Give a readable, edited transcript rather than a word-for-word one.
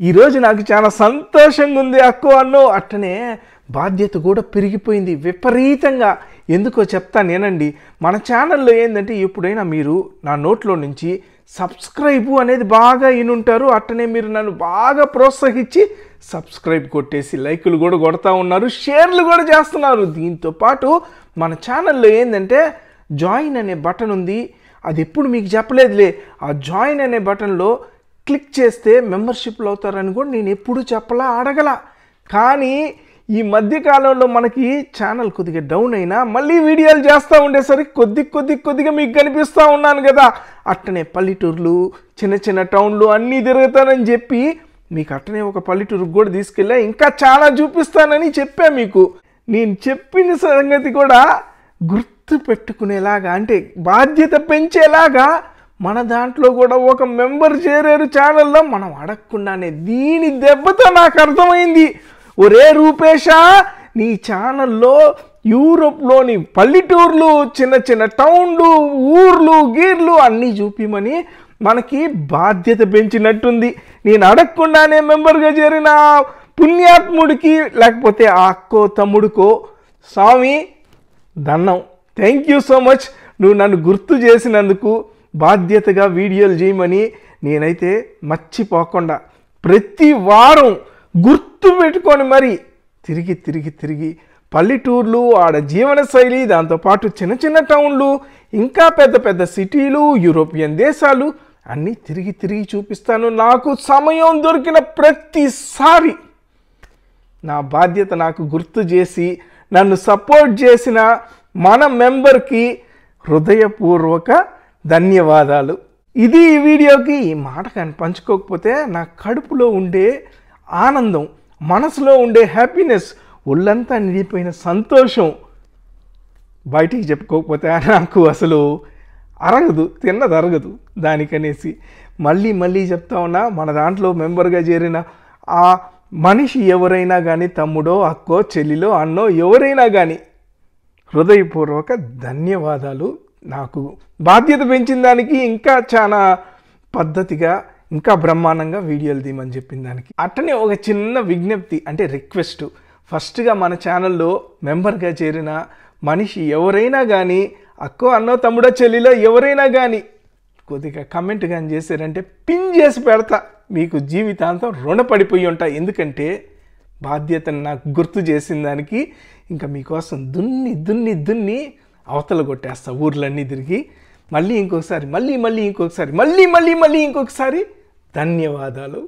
ఈరోజు నాకు చాలా సంతోషంగా ఉంది అక్కో అన్నో. అట్టనే బాధ్యత కూడా పెరిగిపోయింది విపరీతంగా. ఎందుకో చెప్తాను నేనండి. మన ఛానల్లో ఏంటంటే ఎప్పుడైనా మీరు నా నోట్లో నుంచి సబ్స్క్రైబు అనేది బాగా వినుంటారు. అట్టనే మీరు నన్ను బాగా ప్రోత్సహించి సబ్స్క్రైబ్ కొట్టేసి లైకులు కూడా కొడతా ఉన్నారు, షేర్లు కూడా చేస్తున్నారు. దీంతో పాటు మన ఛానల్లో ఏంటంటే జాయిన్ అనే బటన్ ఉంది. అది ఎప్పుడు మీకు చెప్పలేదులే. ఆ జాయిన్ అనే బటన్లో క్లిక్ చేస్తే మెంబర్షిప్లు అవుతారని కూడా నేను ఎప్పుడు చెప్పలా, అడగల. కానీ ఈ మధ్యకాలంలో మనకి ఛానల్ కొద్దిగా డౌన్ అయినా మళ్ళీ వీడియోలు చేస్తూ ఉండేసరికి కొద్దిగా మీకు కనిపిస్తూ ఉన్నాను కదా. అట్టనే పల్లెటూర్లు, చిన్న చిన్న టౌన్లు అన్నీ తిరుగుతానని చెప్పి మీకు అట్టనే ఒక పల్లెటూరుకు కూడా తీసుకెళ్ళా. ఇంకా చాలా చూపిస్తానని చెప్పా మీకు. నేను చెప్పిన సంగతి కూడా గుర్తు పెట్టుకునేలాగా, అంటే బాధ్యత పెంచేలాగా మన దాంట్లో కూడా ఒక మెంబర్ చేరారు ఛానల్లో. మనం అడగకుండానే దీని దెబ్బతో నాకు అర్థమైంది, ఒరే రూపేషా, నీ ఛానల్లో యూరోప్లోని పల్లెటూర్లు, చిన్న చిన్న టౌన్లు, ఊర్లు గీర్లు అన్నీ చూపిమని మనకి బాధ్యత పెంచినట్టుంది. నేను అడగకుండానే మెంబర్గా చేరిన పుణ్యాత్ముడికి, లేకపోతే ఆ అక్కో తమ్ముడికో స్వామి దన్నం. Thank you so much. నువ్వు నన్ను గుర్తు చేసినందుకు. బాధ్యతగా వీడియోలు చేయమని నేనైతే మర్చిపోకుండా ప్రతి వారం గుర్తు పెట్టుకొని మరి తిరిగి పల్లెటూర్లు, ఆడ జీవన శైలి, దాంతోపాటు చిన్న చిన్న టౌన్లు, ఇంకా పెద్ద సిటీలు, యూరోపియన్ దేశాలు అన్నీ తిరిగి చూపిస్తాను. నాకు సమయం దొరికిన ప్రతిసారి నా బాధ్యత నాకు గుర్తు చేసి నన్ను సపోర్ట్ చేసిన మన మెంబర్కి హృదయపూర్వక ధన్యవాదాలు. ఇది ఈ వీడియోకి. ఈ మాట కానీ పంచుకోకపోతే నా కడుపులో ఉండే ఆనందం, మనసులో ఉండే హ్యాపీనెస్, ఒళ్ళంతా నిండిపోయిన సంతోషం బయటికి చెప్పుకోకపోతే నాకు అసలు అరగదు, తిన్నది అరగదు. దానికనేసి మళ్ళీ చెప్తా ఉన్నా, మన దాంట్లో మెంబర్గా చేరిన ఆ మనిషి ఎవరైనా కానీ, తమ్ముడో అక్కో చెల్లిలో అన్నో ఎవరైనా కానీ హృదయపూర్వక ధన్యవాదాలు. నాకు బాధ్యత పెంచిన దానికి, ఇంకా చాలా పద్ధతిగా, ఇంకా బ్రహ్మాండంగా వీడియోలు తీయమని చెప్పిన దానికి. అట్టనే ఒక చిన్న విజ్ఞప్తి, అంటే రిక్వెస్ట్. ఫస్ట్గా మన ఛానల్లో మెంబర్గా చేరిన మనిషి ఎవరైనా కానీ, అక్కో అన్నో తమ్ముడో చెల్లిలో ఎవరైనా కానీ కొద్దిగా కమెంట్ కానీ చేశారంటే పిన్ చేసి పెడతా. మీకు జీవితాంతం రుణపడిపోయి ఉంటా. ఎందుకంటే బాధ్యతను నాకు గుర్తు చేసిన దానికి ఇంకా మీకోసం దున్ని అవతల కొట్టేస్తా ఊర్లన్నీ తిరిగి. మళ్ళీ ఇంకొకసారి ధన్యవాదాలు.